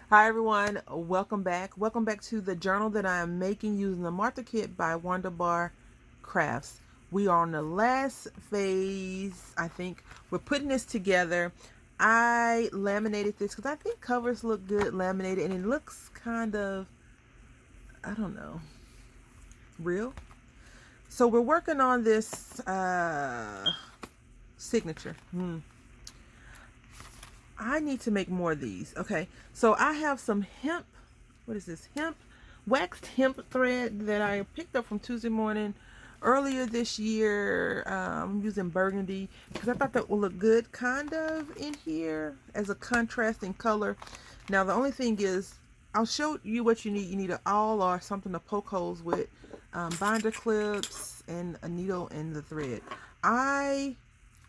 Hi everyone, welcome back. Welcome back to the journal that I am making using the Martha Kit by Wondubar Crafts. We are on the last phase, I think. We're putting this together. I laminated this because I think covers look good laminated and it looks kind of, I don't know, real. So we're working on this signature. I need to make more of these. Okay, so I have some hemp. What is this? Waxed hemp thread that I picked up from Tuesday Morning earlier this year. I'm using burgundy because I thought that would look good kind of in here as a contrasting color. Now the only thing is I'll show you what you need. You need an awl or something to poke holes with, binder clips, and a needle and the thread. I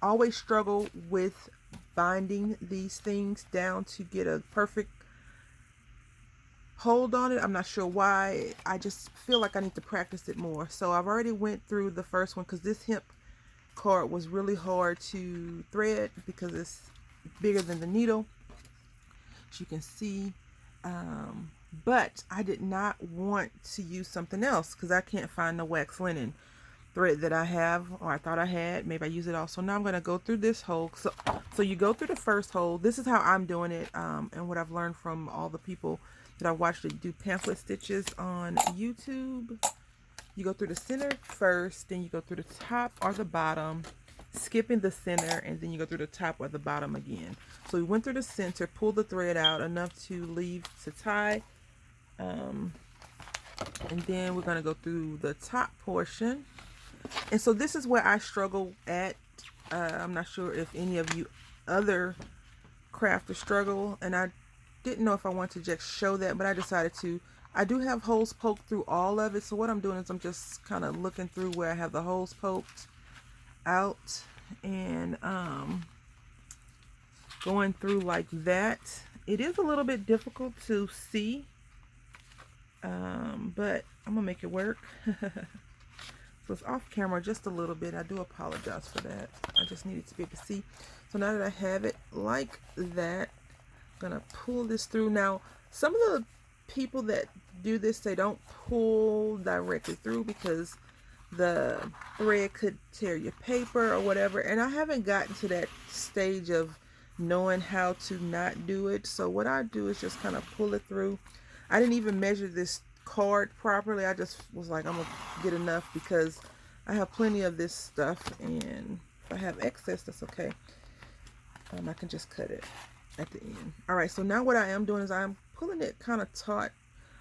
always struggle with binding these things down to get a perfect hold on it. I'm not sure why. I just feel like I need to practice it more. So I've already went through the first one because this hemp cord was really hard to thread because it's bigger than the needle, as you can see. But I did not want to use something else because I can't find the wax linen thread that I have, or I thought I had. Maybe I use it all. So now I'm going to go through this hole. So you go through the first hole. This is how I'm doing it, and what I've learned from all the people that I watched it do pamphlet stitches on YouTube. You go through the center first, then you go through the top or the bottom, skipping the center, and then you go through the top or the bottom again. So we went through the center, pulled the thread out enough to leave to tie, and then we're going to go through the top portion. And so this is where I struggle at. I'm not sure if any of you other crafters struggle, and I didn't know if I want to just show that, but I decided to. I do have holes poked through all of it, so what I'm doing is I'm just kind of looking through where I have the holes poked out and going through like that. It is a little bit difficult to see, but I'm gonna make it work. So it's off camera just a little bit. I do apologize for that. I just needed to be able to see. So now that I have it like that, I'm gonna pull this through. Now, some of the people that do this, they don't pull directly through because the thread could tear your paper or whatever. And I haven't gotten to that stage of knowing how to not do it. So what I do is just kind of pull it through. I didn't even measure this card properly. I just was like, I'm gonna get enough because I have plenty of this stuff, and if I have excess, that's okay. I can just cut it at the end. All right, so now what I am doing is I'm pulling it kind of taut.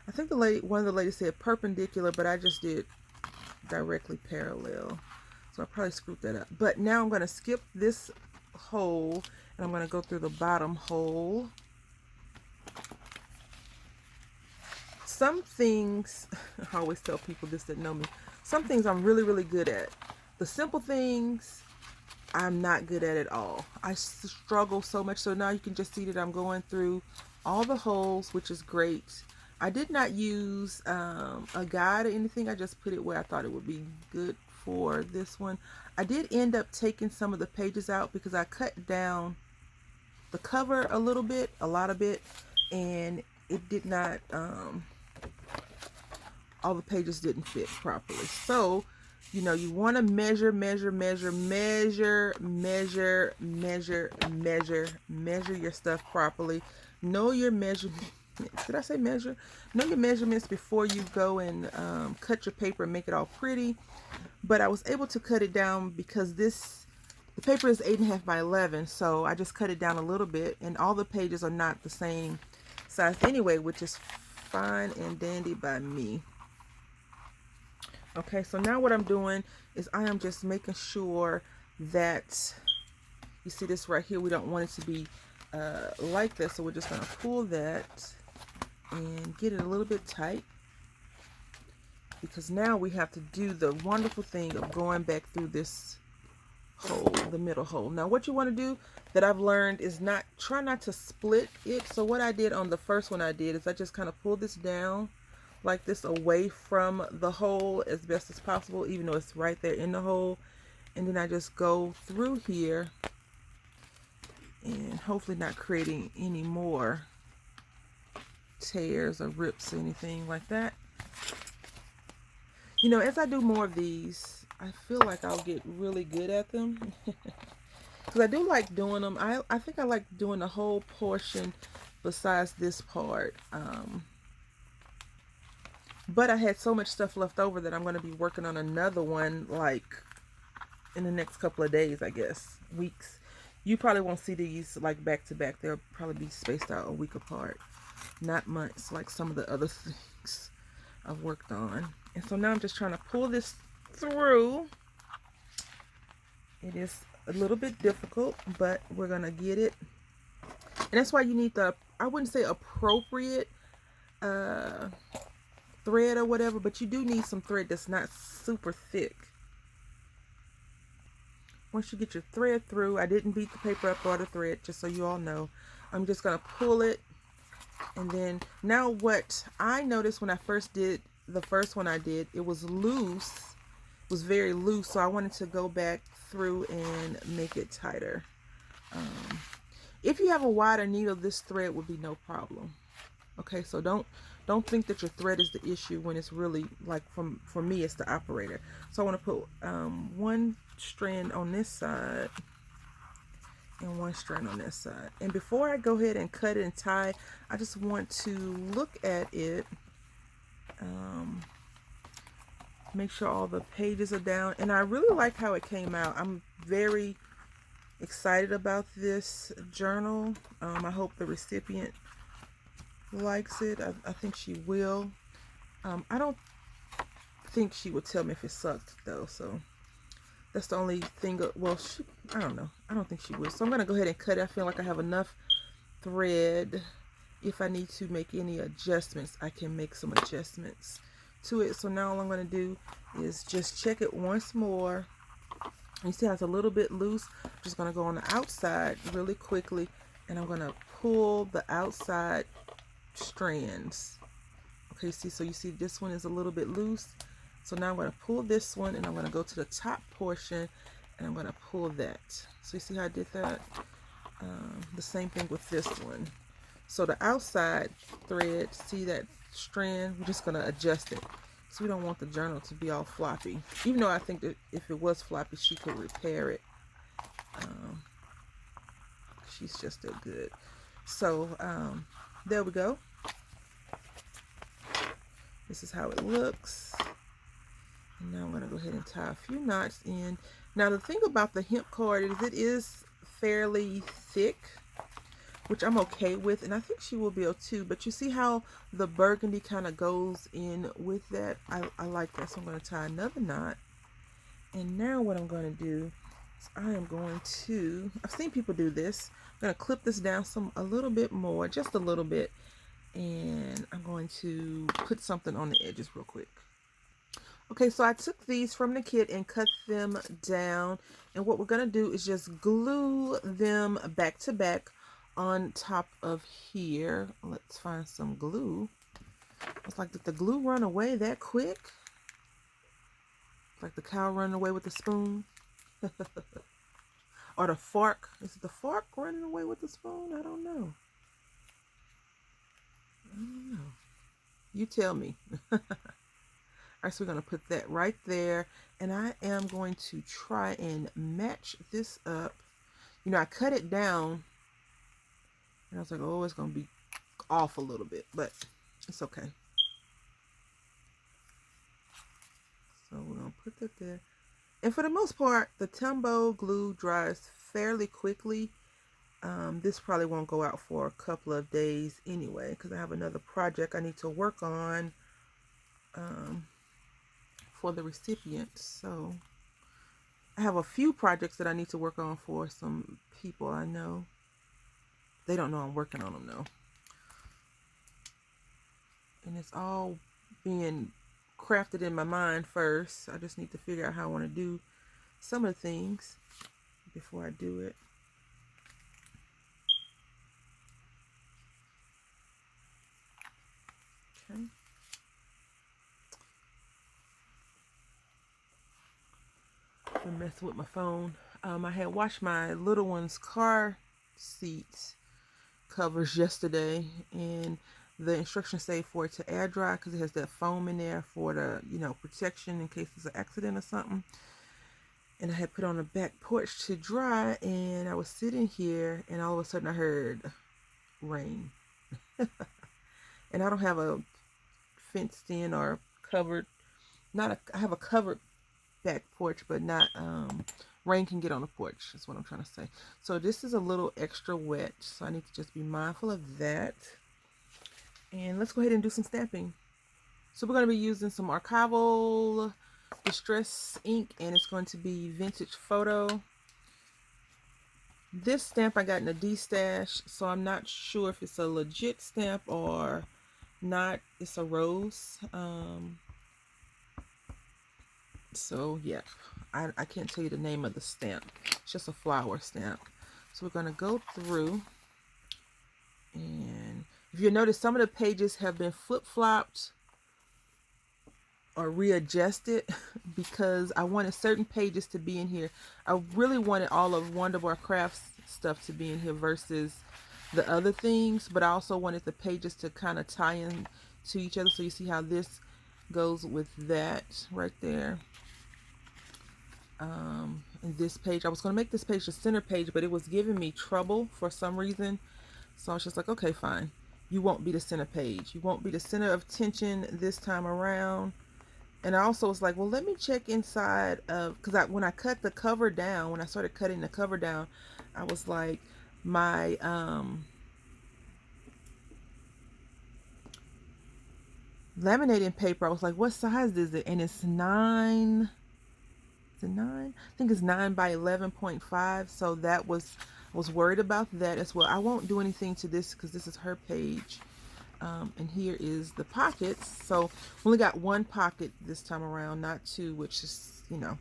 I think one of the ladies said perpendicular, but I just did directly parallel, so I probably screwed that up. But now I'm going to skip this hole and I'm going to go through the bottom hole. Some things, I always tell people this that know me, some things I'm really, really good at. The simple things, I'm not good at all. I struggle so much. So now you can just see that I'm going through all the holes, which is great. I did not use a guide or anything. I just put it where I thought it would be good for this one. I did end up taking some of the pages out because I cut down the cover a little bit, a lot of it, and it did not, all the pages didn't fit properly. So, you know, you want to measure your stuff properly. Know your measurements. Did I say measure? Know your measurements before you go and cut your paper and make it all pretty. But I was able to cut it down because the paper is 8.5 by 11, so I just cut it down a little bit, and all the pages are not the same size anyway, which is fine and dandy by me. Okay, so now what I'm doing is I am just making sure that, you see this right here, we don't want it to be like this, so we're just going to pull that and get it a little bit tight, because now we have to do the wonderful thing of going back through this hole, the middle hole. Now what you want to do that I've learned is try not to split it. So what I did on the first one I did is I just kind of pulled this down like this away from the hole as best as possible, even though it's right there in the hole, and then I just go through here and hopefully not creating any more tears or rips or anything like that. You know, as I do more of these, I feel like I'll get really good at them. Because I do like doing them. I think I like doing the whole portion besides this part. But I had so much stuff left over that I'm going to be working on another one like in the next couple of days, I guess. Weeks. You probably won't see these like back to back. They'll probably be spaced out a week apart. Not months like some of the other things I've worked on. And so now I'm just trying to pull this through. It is a little bit difficult, but we're going to get it. And that's why you need the, I wouldn't say appropriate thread or whatever, but you do need some thread that's not super thick. Once you get your thread through, I didn't beat the paper up or the thread, just so you all know. I'm just going to pull it. And then now what I noticed when I first did the first one I did, it was loose. It was very loose, so I wanted to go back through and make it tighter. If you have a wider needle, this thread would be no problem. Okay, so don't think that your thread is the issue when it's really, like, for me, it's the operator. So I want to put one strand on this side and one strand on this side. And before I go ahead and cut it and tie, I just want to look at it, make sure all the pages are down. And I really like how it came out. I'm very excited about this journal. I hope the recipient likes it. I think she will. I don't think she would tell me if it sucked though, so that's the only thing. Well, I don't know. I don't think she would. So I'm gonna go ahead and cut it. I feel like I have enough thread. If I need to make any adjustments, I can make some adjustments to it. So now all I'm gonna do is just check it once more. You see how it's a little bit loose. I'm just gonna go on the outside really quickly, and I'm gonna pull the outside strands. Okay, see, so you see this one is a little bit loose. So now I'm going to pull this one, and I'm going to go to the top portion, and I'm going to pull that. So you see how I did that? The same thing with this one. So the outside thread, see that strand? We're just going to adjust it. So we don't want the journal to be all floppy. Even though I think that if it was floppy, she could repair it. She's just that good. So there we go. This is how it looks. And now I'm going to go ahead and tie a few knots in. Now the thing about the hemp cord is it is fairly thick, which I'm okay with, and I think she will be able to. But you see how the burgundy kind of goes in with that? I like that. So I'm going to tie another knot. And now what I'm going to do is I am going to, I've seen people do this. I'm going to clip this down a little bit more, just a little bit. And I'm going to put something on the edges real quick. Okay, so I took these from the kit and cut them down. And what we're going to do is just glue them back to back on top of here. Let's find some glue. It's like, did the glue run away that quick? Like the cow running away with the spoon? Or the fork. Is it the fork running away with the spoon? I don't know. You tell me. Alright, so we're going to put that right there. And I am going to try and match this up. You know, I cut it down. And I was like, oh, it's going to be off a little bit. But it's okay. So we're going to put that there. And for the most part, the Tombow glue dries fairly quickly. This probably won't go out for a couple of days anyway, because I have another project I need to work on for the recipient. So I have a few projects that I need to work on for some people I know. They don't know I'm working on them though. And it's all being crafted in my mind first. I just need to figure out how I want to do some of the things before I do it. Okay. I'm messing with my phone. I had washed my little one's car seat covers yesterday, and the instructions say for it to air dry because it has that foam in there for the, you know, protection in case there's an accident or something. And I had put on the back porch to dry, and I was sitting here, and all of a sudden I heard rain. And I don't have a fenced in or covered, I have a covered back porch, but not, rain can get on the porch, is what I'm trying to say. So this is a little extra wet, so I need to just be mindful of that. And let's go ahead and do some stamping. So we're going to be using some archival distress ink, and it's going to be Vintage Photo. This stamp I got in a D-stash, so I'm not sure if it's a legit stamp or not. It's a rose. So yeah, I can't tell you the name of the stamp. It's just a flower stamp. So we're going to go through, and if you notice, some of the pages have been flip-flopped or readjusted because I wanted certain pages to be in here. I really wanted all of Wondubar Crafts stuff to be in here versus the other things, but I also wanted the pages to kind of tie in to each other. So you see how this goes with that right there. And this page, I was going to make this page the center page, but it was giving me trouble for some reason. So I was just like, okay, fine. You won't be the center page. You won't be the center of attention this time around. And I also was like, well, let me check inside of, because when I cut the cover down, when I started cutting the cover down, I was like, my laminating paper, I was like, what size is it? And it's 9, is it 9? I think it's 9 by 11.5. So that was, I was worried about that as well. I won't do anything to this because this is her page. And here is the pockets. So we only got one pocket this time around, not two, which is, you know,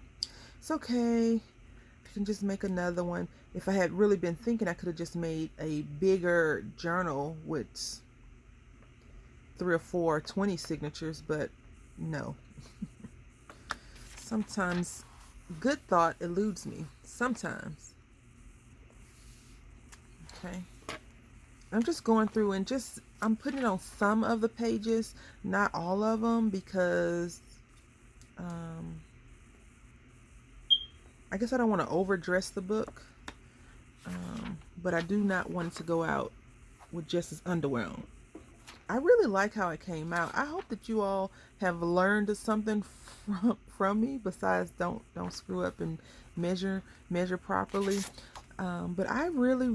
it's okay. I can just make another one. If I had really been thinking, I could have just made a bigger journal with 3 or 4 20 signatures, but no. Sometimes good thought eludes me. Sometimes. Okay. I'm just going through and I'm putting it on some of the pages, not all of them, because I guess I don't want to overdress the book, but I do not want it to go out with just his underwear on. I really like how it came out. I hope that you all have learned something from me besides don't screw up and measure properly. But I really,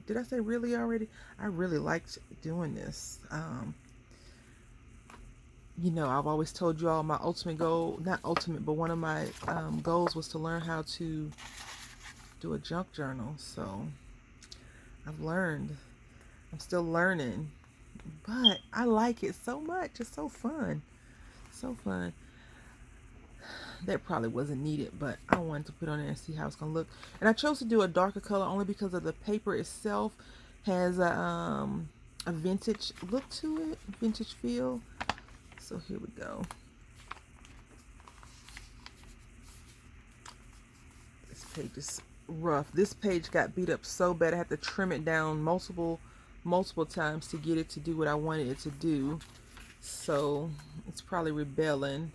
did I say really already? I really liked doing this. You know, I've always told you all my ultimate goal, not ultimate, but one of my goals was to learn how to do a junk journal. So I've learned. I'm still learning, but I like it so much. It's so fun. So fun. That probably wasn't needed, but I wanted to put on there and see how it's gonna look. And I chose to do a darker color only because of the paper itself has a vintage look to it, vintage feel. So here we go. This page is rough. This page got beat up so bad I had to trim it down multiple times to get it to do what I wanted it to do. So it's probably rebelling.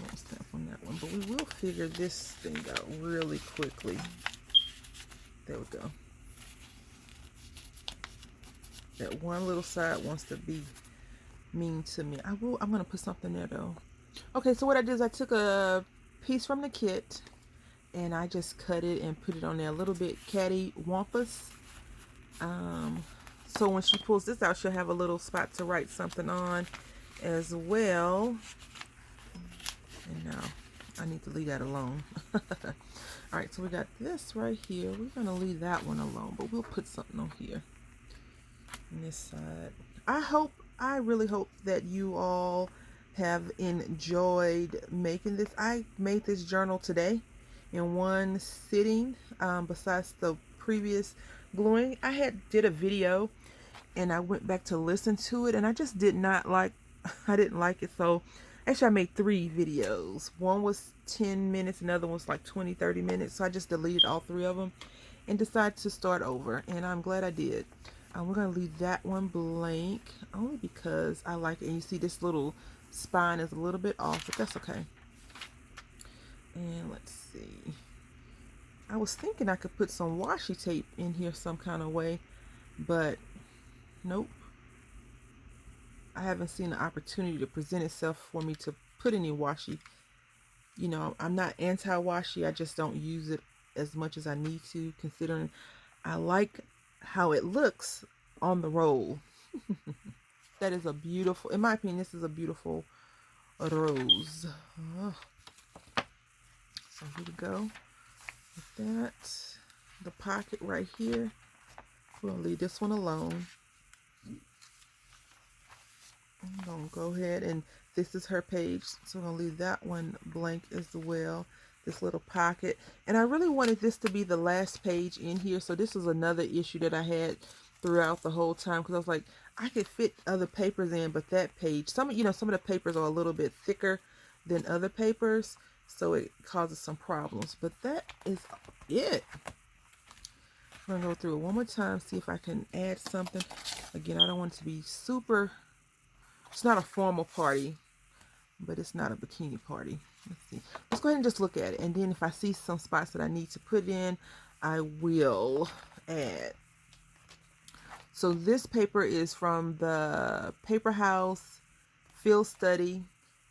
Won't stamp on that one, but we will figure this thing out really quickly. There we go. That one little side wants to be mean to me. I'm gonna put something there though. Okay, so what I did is I took a piece from the kit and I just cut it and put it on there a little bit cattywampus. So when she pulls this out, she'll have a little spot to write something on as well. And now I need to leave that alone. Alright, so we got this right here. We're going to leave that one alone, but we'll put something on here. On this side. I really hope that you all have enjoyed making this. I made this journal today in one sitting. Besides the previous gluing, I did a video and I went back to listen to it and I just didn't like it. So actually I made 3 videos. One was 10 minutes, another one was like 20-30 minutes. So I just deleted all 3 of them. and decide to start over, and I'm glad I did. We're going to leave that one blank only because I like it. And you see this little spine is a little bit off, but that's okay. And let's see. I was thinking I could put some washi tape in here some kind of way, but nope. I haven't seen the opportunity to present itself for me to put any washi. You know, I'm not anti-washi. I just don't use it as much as I need to, considering I like how it looks on the roll. That is a beautiful, in my opinion, this is a beautiful rose. Oh. So here we go with that. The pocket right here. We're going to leave this one alone. I'm going to go ahead, and this is her page, so I'm going to leave that one blank as well. This little pocket. And I really wanted this to be the last page in here, so this was another issue that I had throughout the whole time, because I was like, I could fit other papers in, but that page, some of the papers are a little bit thicker than other papers, so it causes some problems. But that is it. I'm going to go through it one more time, see if I can add something. Again, I don't want it to be super, it's not a formal party, but it's not a bikini party. Let's see. Let's go ahead and just look at it. And then if I see some spots that I need to put in, I will add. So this paper is from the Paper House Field Study,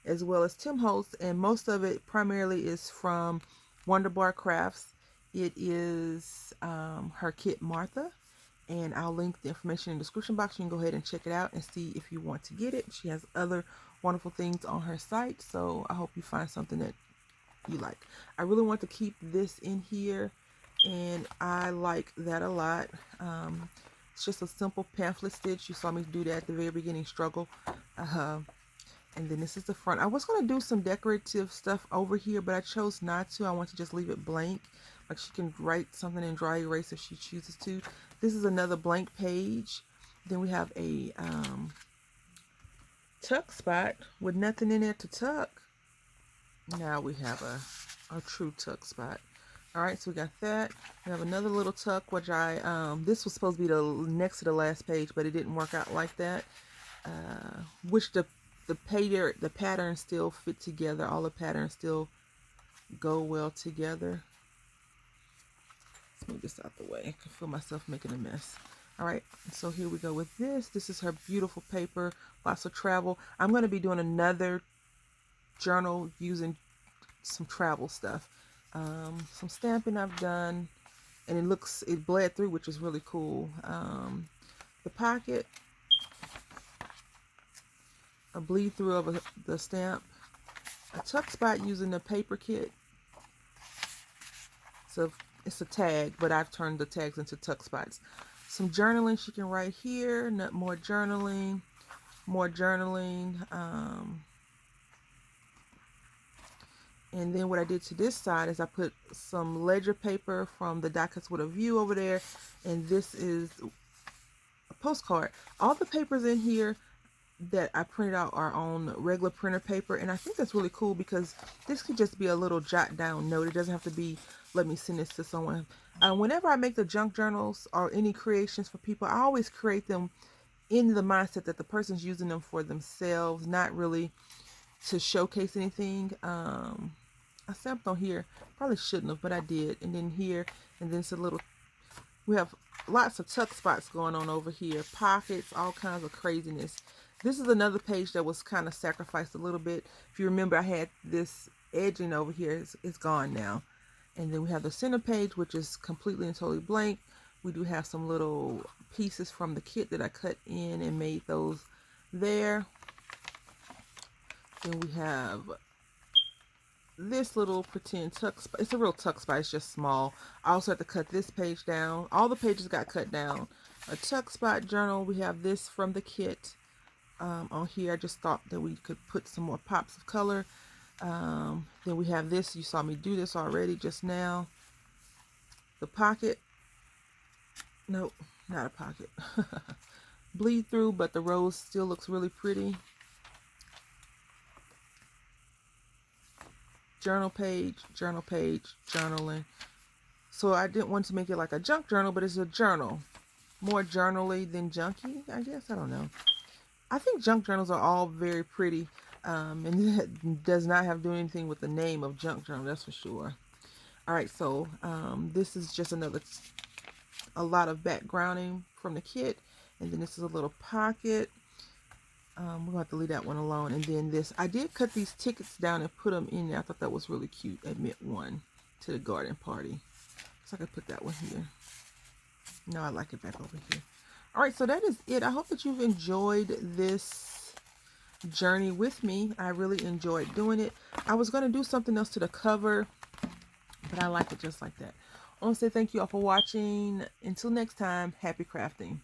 as well as Tim Holtz, and most of it primarily is from Wondubar Crafts. It is her kit Martha, and I'll link the information in the description box. You can go ahead and check it out and see if you want to get it. She has other wonderful things on her site, so I hope you find something that you like. I really want to keep this in here, and I like that a lot. It's just a simple pamphlet stitch. You saw me do that at the very beginning, struggle. And then this is the front. I was going to do some decorative stuff over here, but I chose not to. I want to just leave it blank. Like she can write something in dry erase if she chooses to. This is another blank page. Then we have a tuck spot with nothing in there to tuck. Now we have a true tuck spot. All right, so we got that. We have another little tuck, which this was supposed to be the next to the last page, but it didn't work out like that. Which the patterns still fit together. All the patterns still go well together. Let's move this out the way. I can feel myself making a mess. All right, so here we go with this. This is her beautiful paper, lots of travel. I'm going to be doing another journal using some travel stuff. Some stamping I've done, and it bled through, which is really cool. The pocket, a bleed through of the stamp, a tuck spot using the paper kit. So it's a tag, but I've turned the tags into tuck spots. Some journaling she can write here, more journaling. And then what I did to this side is I put some ledger paper from the Die Cuts with a View over there, and this is a postcard. All the papers in here that I printed out are on regular printer paper, and I think that's really cool because this could just be a little jot down note. It doesn't have to be, let me send this to someone. Whenever I make the junk journals or any creations for people, I always create them in the mindset that the person's using them for themselves, not really to showcase anything. I stamped on here, probably shouldn't have, but I did. And then here, and then it's a little, we have lots of tuck spots going on over here, pockets, all kinds of craziness. This is another page that was kind of sacrificed a little bit. If you remember, I had this edging over here. It's gone now. And then we have the center page, which is completely and totally blank. We do have some little pieces from the kit that I cut in and made those there. Then we have this little pretend tuck spot. It's a real tuck spot. It's just small. I also had to cut this page down. All the pages got cut down. A tuck spot journal. We have this from the kit on here. I just thought that we could put some more pops of color. Then we have this. You saw me do this already just now. The pocket. Nope, not a pocket. Bleed through, but the rose still looks really pretty. Journal page, journaling. So I didn't want to make it like a junk journal, but it's a journal. More journally than junky, I guess. I don't know. I think junk journals are all very pretty. And it does not have to do anything with the name of junk journal, that's for sure. All right, so this is just a lot of backgrounding from the kit. And then this is a little pocket. We're going to have to leave that one alone. And then this, I did cut these tickets down and put them in there. I thought that was really cute. Admit one to the garden party. So I could put that one here. No, I like it back over here. All right, so that is it. I hope that you've enjoyed this journey with me. I really enjoyed doing it. I was going to do something else to the cover, but I like it just like that. I want to say thank you all for watching. Until next time, happy crafting.